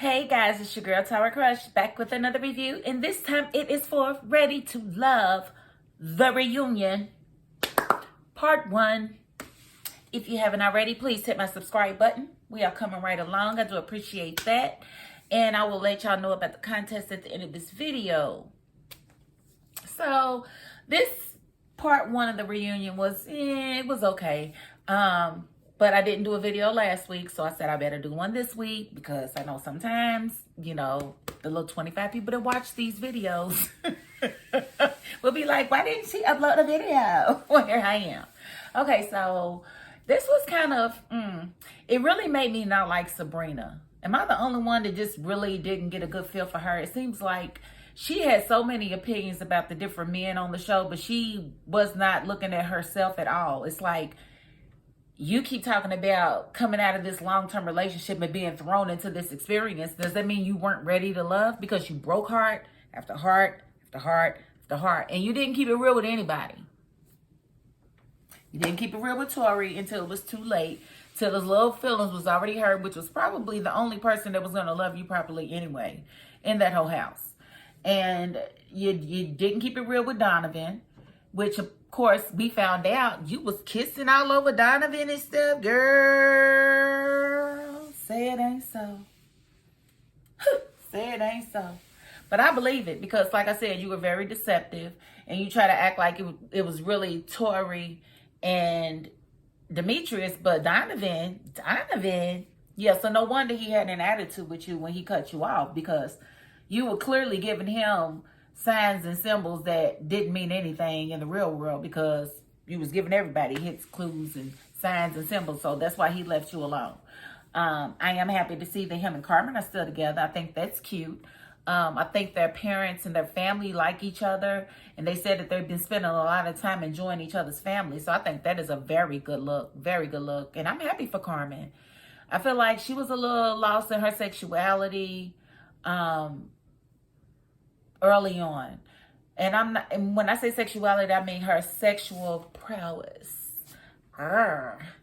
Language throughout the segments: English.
Hey guys, it's your girl Tower Crush back with another review, and this time it is for Ready to Love, the reunion, part 1. If you haven't already, please hit my subscribe button. We are coming right along. I do appreciate that, and I will let y'all know about the contest at the end of this video. So this part 1 of the reunion was it was okay. But I didn't do a video last week, so I said I better do one this week because I know sometimes, the little 25 people that watch these videos will be like, why didn't she upload a video? Well, here I am. Okay, so this was kind of, it really made me not like Sabrina. Am I the only one that just really didn't get a good feel for her? It seems like she had so many opinions about the different men on the show, but she was not looking at herself at all. It's like, you keep talking about coming out of this long-term relationship and being thrown into this experience. Does that mean you weren't ready to love? Because you broke heart after heart after heart after heart. And you didn't keep it real with anybody. You didn't keep it real with Tori until it was too late. Till his little feelings was already hurt, which was probably the only person that was going to love you properly anyway in that whole house. And you didn't keep it real with Donovan, which of course we found out you was kissing all over Donovan and stuff. Girl, say it ain't so. Say it ain't so. But I believe it because, like I said, you were very deceptive and you try to act like it was really Tori and Demetrius, but Donovan, yeah, so no wonder he had an attitude with you when he cut you off, because you were clearly giving him signs and symbols that didn't mean anything in the real world, because you was giving everybody hits, clues, and signs and symbols. So that's why he left you alone. I am happy to see that him and Carmen are still together. I think that's cute. I think their parents and their family like each other, and they said that they've been spending a lot of time enjoying each other's family. So I think that is a very good look, and I'm happy for Carmen. I feel like she was a little lost in her sexuality early on, and when I say sexuality, I mean her sexual prowess.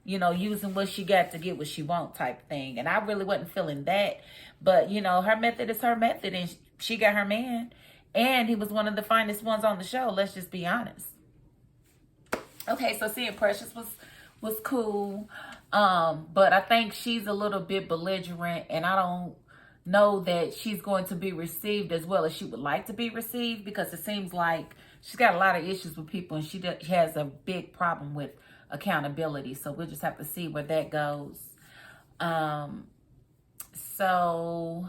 Using what she got to get what she want type thing. And I really wasn't feeling that. But, her method is her method, and she got her man. And he was one of the finest ones on the show. Let's just be honest. Okay, so seeing Precious was cool. But I think she's a little bit belligerent, and I don't know that she's going to be received as well as she would like to be received, because it seems like she's got a lot of issues with people, and she has a big problem with accountability. So we'll just have to see where that goes. So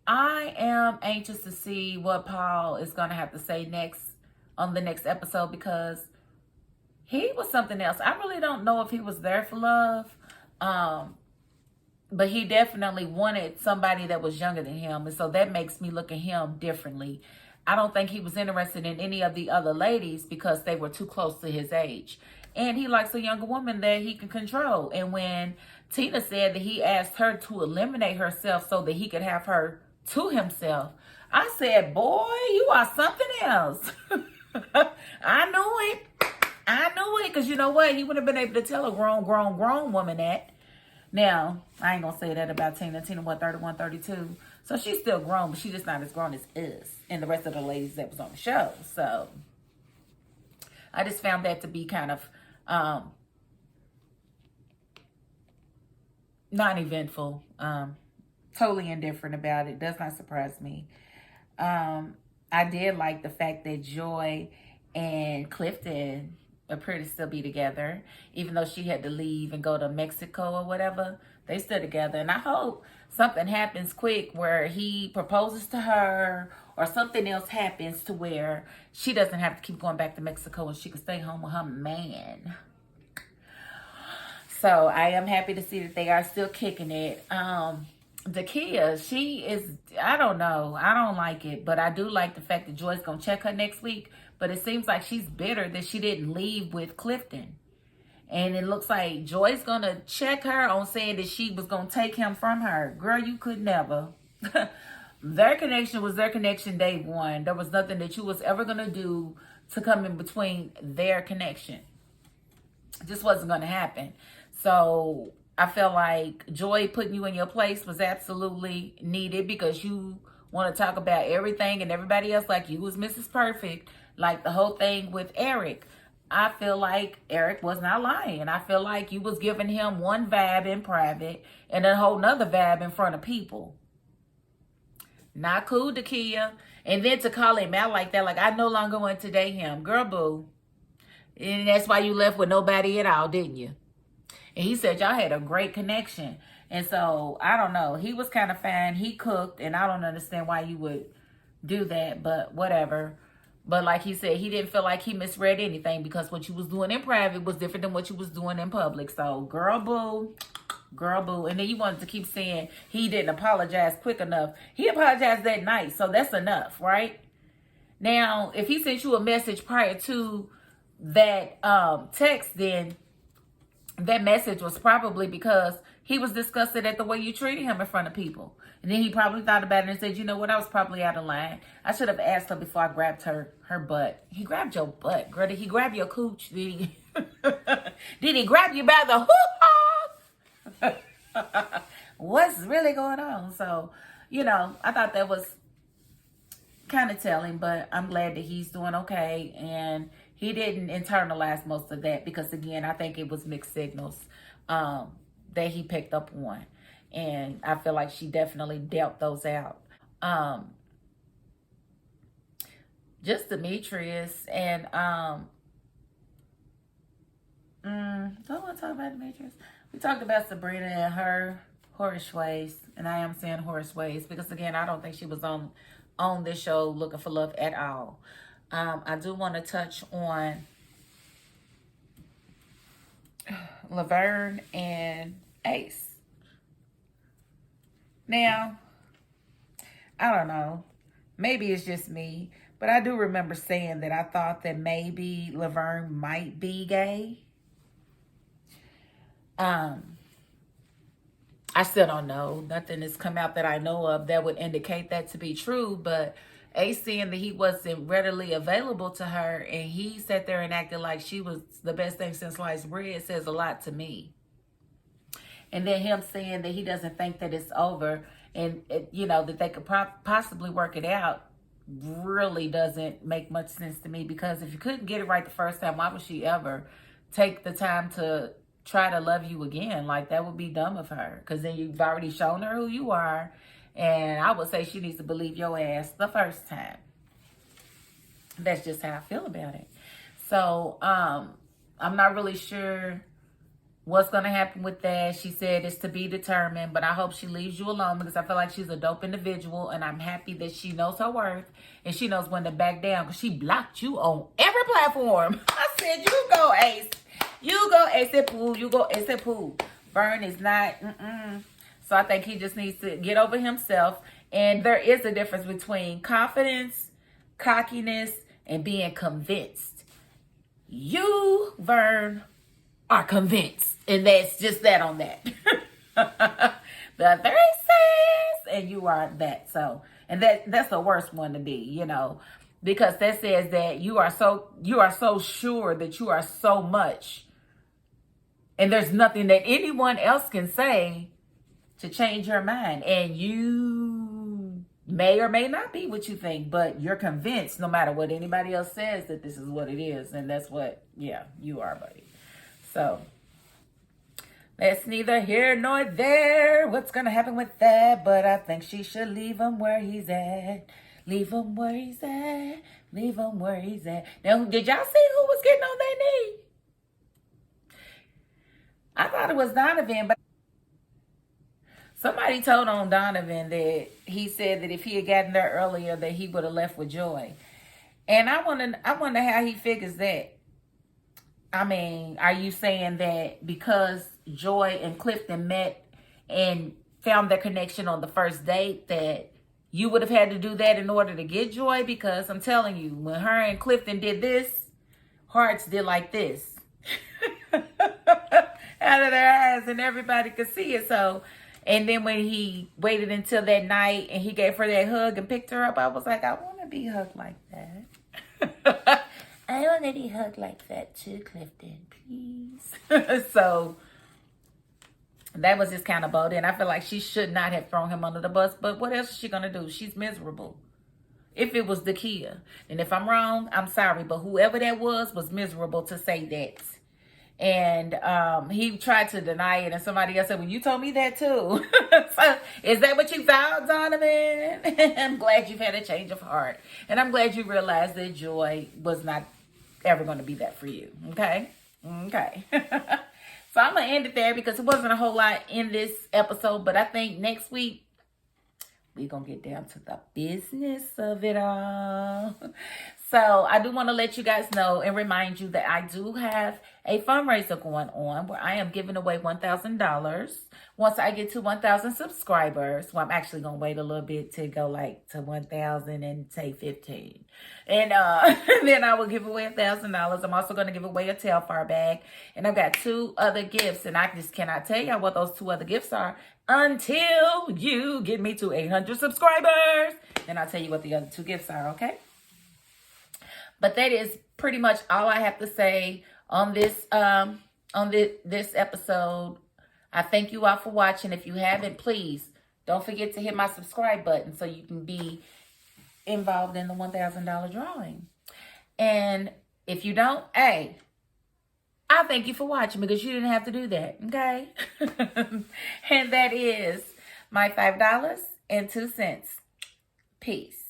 I am anxious to see what Paul is going to have to say next on the next episode, because he was something else. I really don't know if he was there for love, but he definitely wanted somebody that was younger than him, and so that makes me look at him differently. I don't think he was interested in any of the other ladies because they were too close to his age. And he likes a younger woman that he can control. And when Tina said that he asked her to eliminate herself so that he could have her to himself, I said, boy, you are something else. I knew it. Because you know what? He would have been able to tell a grown woman that. Now, I ain't going to say that about Tina. Tina, 31, 32. So she's still grown, but she's just not as grown as us and the rest of the ladies that was on the show. So I just found that to be kind of non-eventful. Totally indifferent about it. Does not surprise me. I did like the fact that Joy and Clifton appear to still be together, even though she had to leave and go to Mexico or whatever. They still together, and I hope something happens quick where he proposes to her, or something else happens to where she doesn't have to keep going back to Mexico and she can stay home with her man. So I am happy to see that they are still kicking it. Dakia, she is, I don't know. I don't like it, but I do like the fact that Joy's going to check her next week. But it seems like she's bitter that she didn't leave with Clifton. And it looks like Joy's going to check her on saying that she was going to take him from her. Girl, you could never. Their connection was their connection day one. There was nothing that you was ever going to do to come in between their connection. It just wasn't going to happen. So I feel like Joy putting you in your place was absolutely needed because you want to talk about everything and everybody else like you was Mrs. Perfect. Like the whole thing with Eric. I feel like Eric was not lying. I feel like you was giving him one vibe in private and a whole nother vibe in front of people. Not cool, Dakia. And then to call him out like that, like I no longer want to date him. Girl, boo. And that's why you left with nobody at all, didn't you? And he said y'all had a great connection. And so, I don't know. He was kind of fine. He cooked, and I don't understand why you would do that, but whatever. But like he said, he didn't feel like he misread anything because what you was doing in private was different than what you was doing in public. So, girl, boo. Girl, boo. And then you wanted to keep saying he didn't apologize quick enough. He apologized that night, so that's enough, right? Now, if he sent you a message prior to that text, then that message was probably because he was disgusted at the way you treated him in front of people. And then he probably thought about it and said, you know what, I was probably out of line. I should have asked her before I grabbed her butt. He grabbed your butt, girl. Did he grab your cooch? Did he, did he grab you by the hoo-ha? What's really going on? So, you know, I thought that was kind of telling, but I'm glad that he's doing okay. And he didn't internalize most of that because, again, I think it was mixed signals that he picked up on. And I feel like she definitely dealt those out. Just Demetrius and don't want to talk about Demetrius. We talked about Sabrina and her horse ways, and I am saying horse ways because, again, I don't think she was on this show looking for love at all. I do want to touch on Laverne and Ace. Now, I don't know. Maybe it's just me, but I do remember saying that I thought that maybe Laverne might be gay. I still don't know. Nothing has come out that I know of that would indicate that to be true, but Ace saying that he wasn't readily available to her and he sat there and acted like she was the best thing since sliced bread says a lot to me. And then him saying that he doesn't think that it's over and, you know, that they could possibly work it out really doesn't make much sense to me because if you couldn't get it right the first time, why would she ever take the time to try to love you again? Like, that would be dumb of her because then you've already shown her who you are. And I would say she needs to believe your ass the first time. That's just how I feel about it. So, I'm not really sure what's going to happen with that. She said it's to be determined, but I hope she leaves you alone because I feel like she's a dope individual and I'm happy that she knows her worth and she knows when to back down because she blocked you on every platform. I said, you go, Ace. You go, Ace Pooh. You go, Ace Pooh. Vern is not, So I think he just needs to get over himself. And there is a difference between confidence, cockiness, and being convinced. You, Vern, are convinced. And that's just that on that. The other says, and you are that. So, and that's the worst one to be, you know, because that says that you are so sure that you are so much. And there's nothing that anyone else can say to change your mind. And you may or may not be what you think, but you're convinced no matter what anybody else says that this is what it is. And that's what, yeah, you are, buddy. So that's neither here nor there. What's going to happen with that? But I think she should leave him where he's at. Leave him where he's at. Leave him where he's at. Now, did y'all see who was getting on their knee? I thought it was Donovan, but somebody told on Donovan that he said that if he had gotten there earlier, that he would have left with Joy. And I wonder how he figures that. I mean, are you saying that because Joy and Clifton met and found their connection on the first date that you would have had to do that in order to get Joy? Because I'm telling you, when her and Clifton did this, hearts did like this. Out of their eyes and everybody could see it. So, and then when he waited until that night and he gave her that hug and picked her up, I was like, I want to be hugged like that. I want to be hugged like that too, Clifton, please. So, That was just kind of bold. And I feel like she should not have thrown him under the bus. But what else is she going to do? She's miserable. If it was Dakia. And if I'm wrong, I'm sorry. But whoever that was miserable to say that. And he tried to deny it. And somebody else said, well, you told me that too. So, is that what you thought, Donovan? I'm glad you've had a change of heart. And I'm glad you realized that Joy was not ever going to be that for you. Okay? Okay. So I'm going to end it there because it wasn't a whole lot in this episode. But I think next week, we're going to get down to the business of it all. So I do want to let you guys know and remind you that I do have a fundraiser going on where I am giving away $1,000 once I get to 1,000 subscribers. Well, I'm actually going to wait a little bit to go like to 1,000 and say 15. And then I will give away $1,000. I'm also going to give away a Telfar bag. And I've got 2 other gifts. And I just cannot tell y'all what those 2 other gifts are until you get me to 800 subscribers. And I'll tell you what the other 2 gifts are, okay? But that is pretty much all I have to say on this this episode. I thank you all for watching. If you haven't, please don't forget to hit my subscribe button so you can be involved in the $1,000 drawing. And if you don't, hey, I thank you for watching because you didn't have to do that, okay? And that is my $5.02. Peace.